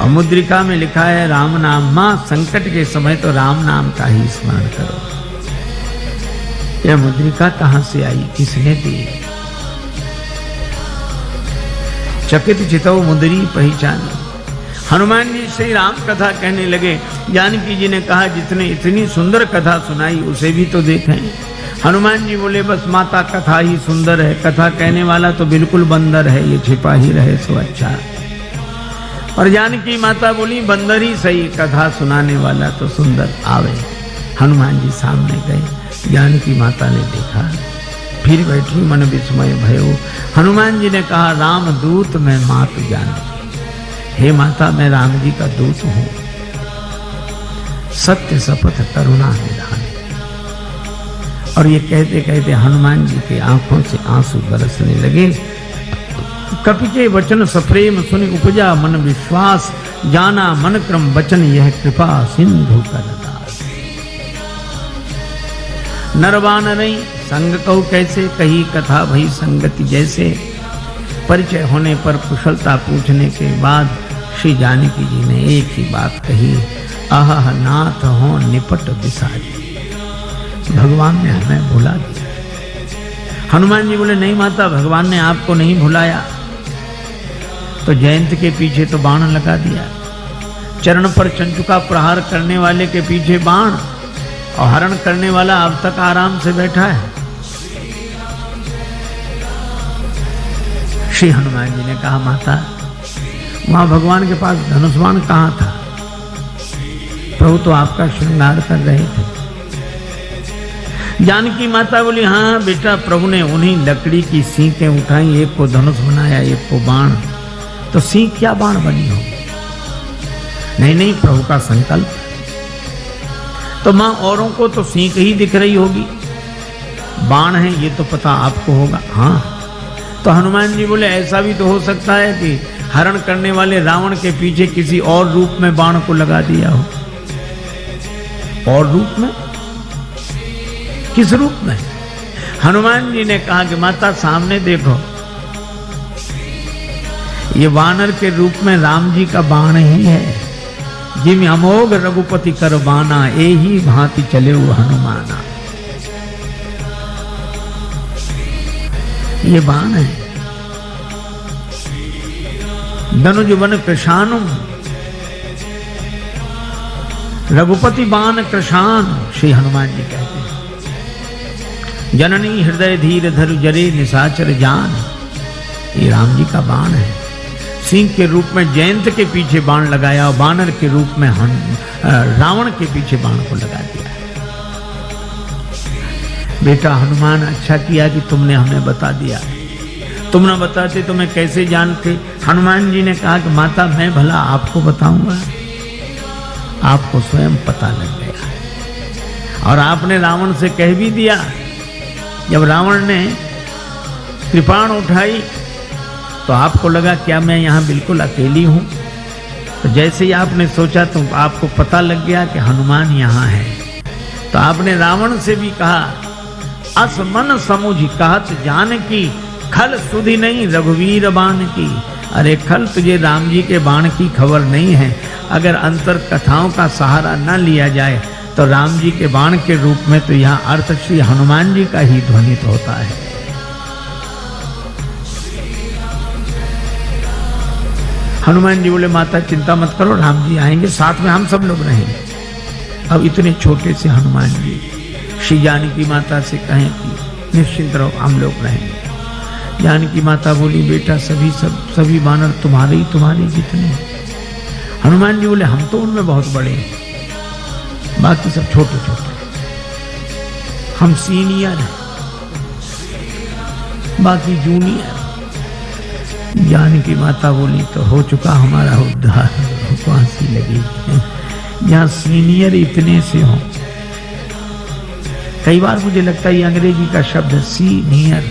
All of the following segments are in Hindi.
और मुद्रिका में लिखा है राम नाम, मां संकट के समय तो राम नाम का ही स्मरण करो। यह मुद्रिका कहां से आई, किसने दी? चकित चितौ मुद्री पहचानी। हनुमान जी से राम कथा कहने लगे। जानकी जी ने कहा जितने इतनी सुंदर कथा सुनाई उसे भी तो देखें। हनुमान जी बोले बस माता कथा ही सुंदर है, कथा कहने वाला तो बिल्कुल बंदर है, ये छिपा ही रहे सो अच्छा। और जानकी माता बोली बंदर ही सही, कथा सुनाने वाला तो सुंदर आवे। हनुमान जी सामने गए। जानकी माता ने देखा, फिर बैठी मन विस्मय भयो। हनुमान जी ने कहा राम दूत मैं मात जानकी। हे माता मैं राम जी का दूत हूं। सत्य शपथ करुणा निधान। और ये कहते कहते हनुमान जी के आंखों से आंसू बरसने लगे। कपि के वचन सप्रेम सुनि उपजा मन विश्वास, जाना मन क्रम वचन यह कृपा सिंधु कर दास। नरवानरई संग कहु कैसे, कही कथा भई संगति जैसे। परिचय होने पर कुशलता पूछने के बाद श्री जानकी जी ने एक ही बात कही, आह नाथ हो निपट बिसारी। भगवान ने हमें भुला दिया। हनुमान जी बोले नहीं माता, भगवान ने आपको नहीं भुलाया। तो जयंत के पीछे तो बाण लगा दिया, चरण पर चंचुका प्रहार करने वाले के पीछे बाण, और हरण करने वाला अब तक आराम से बैठा है। श्री हनुमान जी ने कहा माता वहां भगवान के पास धनुष बाण कहां था? प्रभु तो आपका श्रृंगार कर रहे थे। जानकी माता बोली हाँ बेटा, प्रभु ने उन्हीं लकड़ी की सीखें उठाई, एक को धनुष बनाया एक को बाण। तो सीख क्या बाण बनी हो? नहीं नहीं, प्रभु का संकल्प। तो मां औरों को तो सीख ही दिख रही होगी, बाण है ये तो पता आपको होगा। हाँ, तो हनुमान जी बोले ऐसा भी तो हो सकता है कि हरण करने वाले रावण के पीछे किसी और रूप में बाण को लगा दिया हो। और रूप में? किस रूप में? हनुमान जी ने कहा कि माता सामने देखो, ये वानर के रूप में राम जी का बाण ही है। जिम अमोघ रघुपति कर बाना, ए ही भांति चले वो हनुमाना। ये बाण है। धनुज वन कृशानु, रघुपति बाण कृशान, श्री हनुमान जी कहते हैं। जननी हृदय धीर धरु जरे निशाचर जान। ये राम जी का बाण है। सिंह के रूप में जयंत के पीछे बाण लगाया और बानर के रूप में रावण के पीछे बाण को लगा दिया। बेटा हनुमान अच्छा किया कि तुमने हमें बता दिया, तुम न बताते तो मैं कैसे जानते। हनुमान जी ने कहा कि माता मैं भला आपको बताऊंगा, आपको स्वयं पता लग गया। और आपने रावण से कह भी दिया। जब रावण ने कृपाण उठाई तो आपको लगा क्या मैं यहाँ बिल्कुल अकेली हूँ? तो जैसे ही आपने सोचा तो आपको पता लग गया कि हनुमान यहाँ है। तो आपने रावण से भी कहा अस मन समुझ कहत जान की, खल सुधि नहीं रघुवीर बाण की। अरे खल, तुझे राम जी के बाण की खबर नहीं है। अगर अंतर कथाओं का सहारा न लिया जाए तो राम जी के बाण के रूप में तो यहाँ अर्थ श्री हनुमान जी का ही ध्वनित होता है। हनुमान जी बोले माता चिंता मत करो, राम जी आएंगे, साथ में हम सब लोग रहेंगे। अब इतने छोटे से हनुमान जी श्री जानकी माता से कहें कि निश्चिंत रहो, हम लोग रहेंगे। जानकी माता बोली बेटा सभी बानर तुम्हारे जितने। हनुमान जी बोले हम तो उनमें बहुत बड़े हैं, बाकी सब छोटे छोटे, हम सीनियर हैं, बाकी जूनियर। जानकी माता बोली तो हो चुका हमारा उद्धार, फांसी लगी। जहाँ सीनियर इतने से हो, कई बार मुझे लगता है ये अंग्रेजी का शब्द है सीनियर।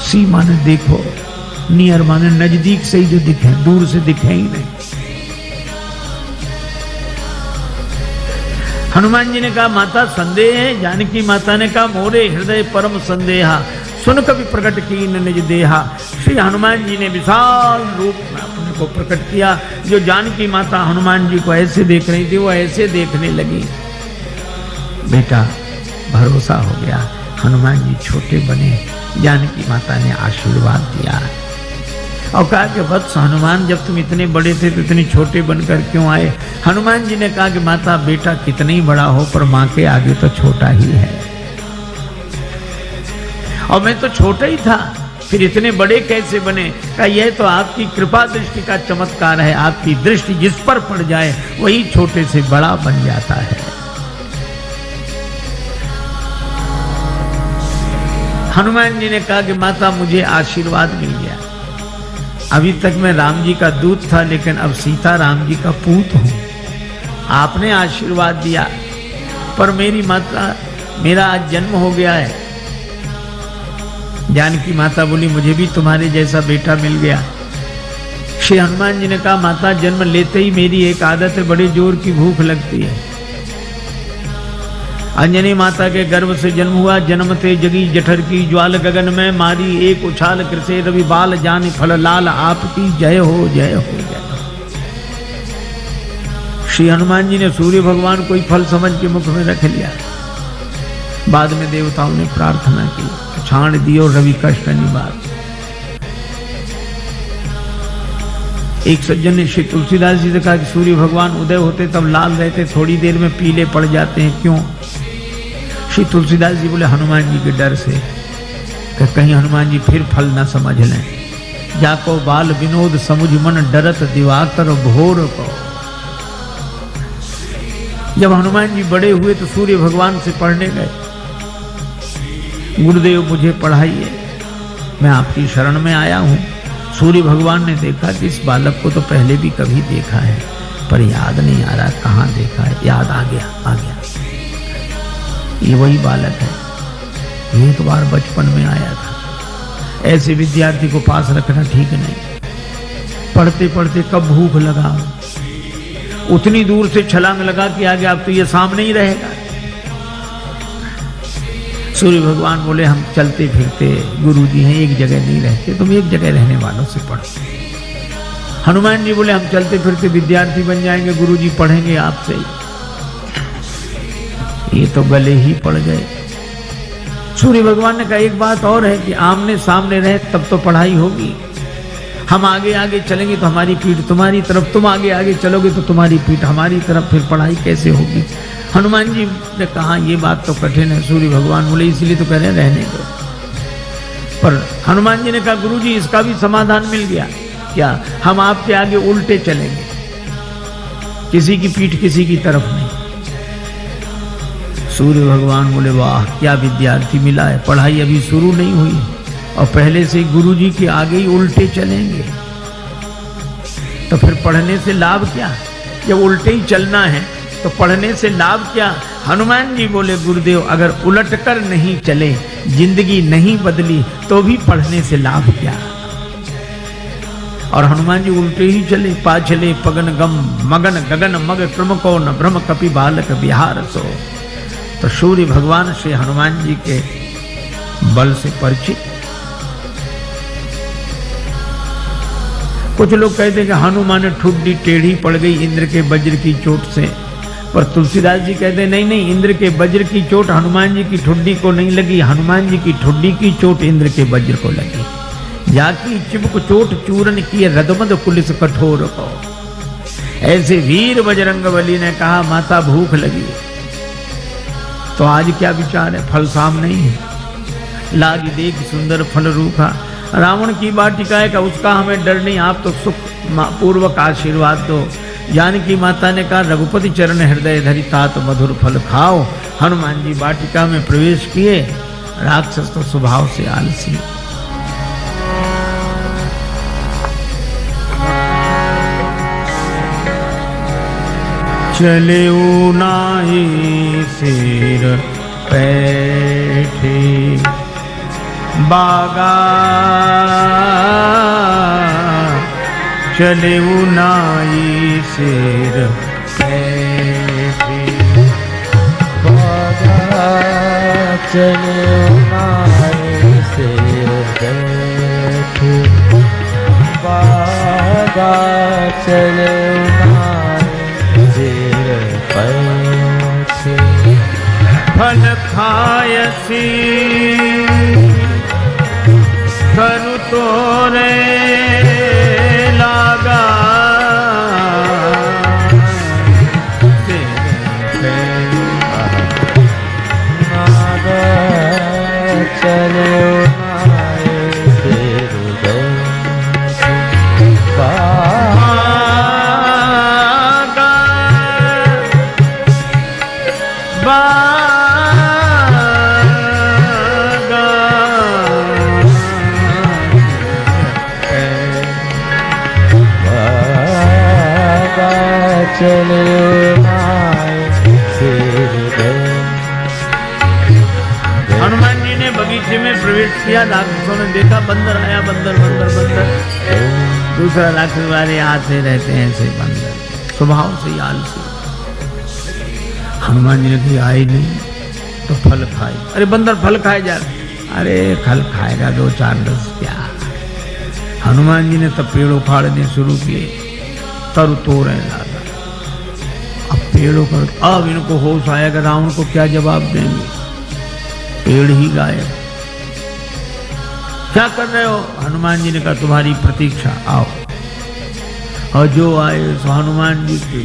सी माने देखो, नियर माने नजदीक से ही जो दिखे, दूर से दिखे ही नहीं। हनुमान जी ने कहा माता संदेह है। जानकी माता ने कहा मोरे हृदय परम संदेहा, सुन कभी प्रकट की निज देहा। श्री हनुमान जी ने विशाल रूप में अपने को प्रकट किया। जो जानकी माता हनुमान जी को ऐसे देख रही थी, वो ऐसे देखने लगी। बेटा भरोसा हो गया, हनुमान जी छोटे बने। जानकी माता ने आशीर्वाद दिया और कहा कि वत्स हनुमान, जब तुम इतने बड़े थे तो इतने छोटे बनकर क्यों आए? हनुमान जी ने कहा कि माता, बेटा कितना ही बड़ा हो पर माँ के आगे तो छोटा ही है, और मैं तो छोटा ही था, फिर इतने बड़े कैसे बने? कहा यह तो आपकी कृपा दृष्टि का चमत्कार है। आपकी दृष्टि जिस पर पड़ जाए वही छोटे से बड़ा बन जाता है। हनुमान जी ने कहा कि माता मुझे आशीर्वाद मिल गया। अभी तक मैं राम जी का दूत था, लेकिन अब सीता राम जी का पूत हूं। आपने आशीर्वाद दिया, पर मेरी माता, मेरा आज जन्म हो गया है। जानकी माता बोली मुझे भी तुम्हारे जैसा बेटा मिल गया। श्री हनुमान जी ने कहा माता, जन्म लेते ही मेरी एक आदत है, बड़े जोर की भूख लगती है। अंजनी माता के गर्भ से जन्म हुआ, जन्मते जगी जठर की ज्वाल, गगन में मारी एक उछाल, कृषे रवि बाल जान फल लाल, आपकी जय हो जय हो जय हो। श्री हनुमान जी ने सूर्य भगवान कोई फल समझ के मुख में रख लिया। बाद में देवताओं ने प्रार्थना की, छाण दियो रवि कष्ट निवार। एक सज्जन ने श्री तुलसीदास जी से कहा कि सूर्य भगवान उदय होते तब लाल रहते, थोड़ी देर में पीले पड़ जाते हैं, क्यों? श्री तुलसीदास जी बोले हनुमान जी के डर से, कि कहीं हनुमान जी फिर फल न समझ लें। जाको बाल विनोद समुझ मन, डरत दिवाकर भोर को। जब हनुमान जी बड़े हुए तो सूर्य भगवान से पढ़ने गए, गुरुदेव मुझे पढ़ाइए, मैं आपकी शरण में आया हूं। सूर्य भगवान ने देखा कि इस बालक को तो पहले भी कभी देखा है, पर याद नहीं आ रहा कहाँ देखा है। याद आ गया, आ गया, ये वही बालक है, एक बार बचपन में आया था। ऐसे विद्यार्थी को पास रखना ठीक नहीं। पढ़ते पढ़ते कब भूख लगा, उतनी दूर से छलांग लगा कि आगे अब तो ये सामने ही रहेगा। सूर्य भगवान बोले हम चलते फिरते गुरुजी हैं, एक जगह नहीं रहते, तुम एक जगह रहने वालों से पढ़ो। हनुमान जी बोले हम चलते फिरते विद्यार्थी बन जाएंगे, गुरुजी पढ़ेंगे आपसे ही। ये तो गले ही पड़ गए। सूर्य भगवान ने कहा एक बात और है कि आमने सामने रहे तब तो पढ़ाई होगी। हम आगे आगे चलेंगे तो हमारी पीठ तुम्हारी तरफ, तुम आगे आगे चलोगे तो तुम्हारी पीठ हमारी तरफ, फिर पढ़ाई कैसे होगी? हनुमान जी ने कहा ये बात तो कठिन है। सूर्य भगवान बोले इसलिए तो कह रहे रहने दो। पर हनुमान जी ने कहा गुरुजी इसका भी समाधान मिल गया। क्या? हम आपके आगे उल्टे चलेंगे, किसी की पीठ किसी की तरफ नहीं। सूर्य भगवान बोले वाह क्या विद्यार्थी मिला है, पढ़ाई अभी शुरू नहीं हुई और पहले से गुरुजी के आगे ही उल्टे चलेंगे, तो फिर पढ़ने से लाभ क्या? जब उल्टे ही चलना है तो पढ़ने से लाभ क्या? हनुमान जी बोले गुरुदेव अगर उलट कर नहीं चले, जिंदगी नहीं बदली, तो भी पढ़ने से लाभ क्या? और हनुमान जी उल्टे ही चले। पाछले पगन गम मगन गगन मग क्रम को न भ्रम कपि बालक बिहार सो। तो सूर्य भगवान श्री हनुमान जी के बल से परिचित। कुछ लोग कहते हैं कि हनुमान ठुड्डी टेढ़ी पड़ गई इंद्र के वज्र की चोट से, पर तुलसीदास जी कहते हैं नहीं नहीं, इंद्र के वज्र की चोट हनुमान जी की ठुड्डी को नहीं लगी, हनुमान जी की ठुड्डी की चोट इंद्र के वज्र को लगी। जाकी चिबुक चोट चूरन किए रदमद पुलिस कठोर को। ऐसे वीर बजरंगबली ने कहा माता भूख लगी, तो आज क्या विचार है? फल साम नहीं है, लाग देख सुंदर फल रूखा। रावण की वाटिका है का उसका हमें डर नहीं, आप तो सुख पूर्वक आशीर्वाद दो। जानकी माता ने कहा रघुपति चरण हृदय धरि तात मधुर फल खाओ। हनुमान जी वाटिका में प्रवेश किए। राक्षस तो स्वभाव से आलसी। चले नाई सिर बैठे बागा, चले नाई सिर बैठे बागा, चले नाई सिर बैठे बागा चले सिर पैसे फल खायसी करु तोरे लागा चले सिर चले हनुमान जी ने बगीचे में प्रवेश किया। राक्षसों ने देखा बंदर आया, बंदर बंदर बंदर। दूसरा राक्षस वाले आते रहते हैं ऐसे बंदर, स्वभाव से आलसी। हनुमान जी ने कहा आए नहीं तो फल खाए। अरे बंदर फल खाए जा, अरे फल खाएगा 2-4 रस क्या। हनुमान जी ने तब पेड़ उखाड़ने शुरू किए, तरु तोड़ने लगा। अब पेड़ों पर अब इनको होश आया कि रावण को क्या जवाब देंगे, पेड़ ही गायब। क्या कर रहे हो? हनुमान जी ने कहा तुम्हारी प्रतीक्षा, आओ। और जो आए सो हनुमान जी की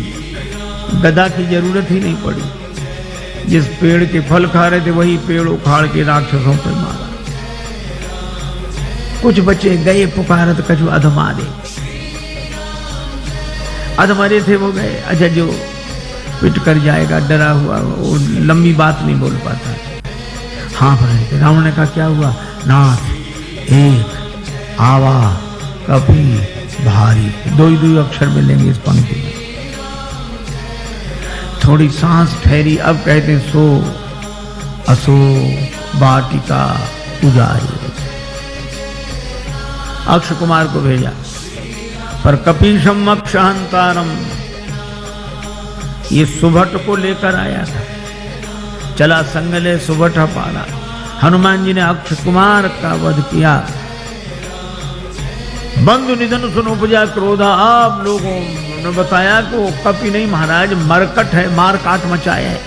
गदा की जरूरत ही नहीं पड़ी। जिस पेड़ के फल खा रहे थे वही पेड़ उखाड़ के राक्षसों पर मारा। कुछ बचे गए पुकारत कछु अधमारे, अधमरे थे वो गए। अच्छा जो पिट कर जाएगा डरा हुआ वो लंबी बात नहीं बोल पाता। हाँ पर रावण ने कहा क्या हुआ? नाथ एक आवा कपी भारी, 2 अक्षर मिलेंगे इस पंक्ति में। थोड़ी सांस ठहरी, अब कहते सो असो वाटिका उजारी। अक्षय कुमार को भेजा, पर कपीशम अक्षहंतारम ये सुभट को लेकर आया था। चला संगले सुभट पाला। हनुमान जी ने अक्षय कुमार का वध किया। बंधु निधन सुन उपजा क्रोधा। आप लोगों ने बताया कि वो कपि नहीं महाराज मरकट है, मार काट मचाया है।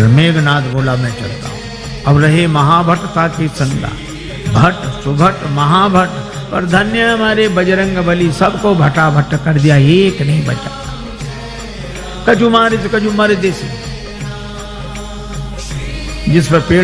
मेघनाथ बोला मैं चलता हूं। अब रहे महाभट ताकि संगा, भट्ट सुभट महाभट, पर धन्य हमारे बजरंग बली सबको भटा भट्ट कर दिया, एक नहीं बचा। कजु मारे तो कजु मारे देसी, जिस पर पेड़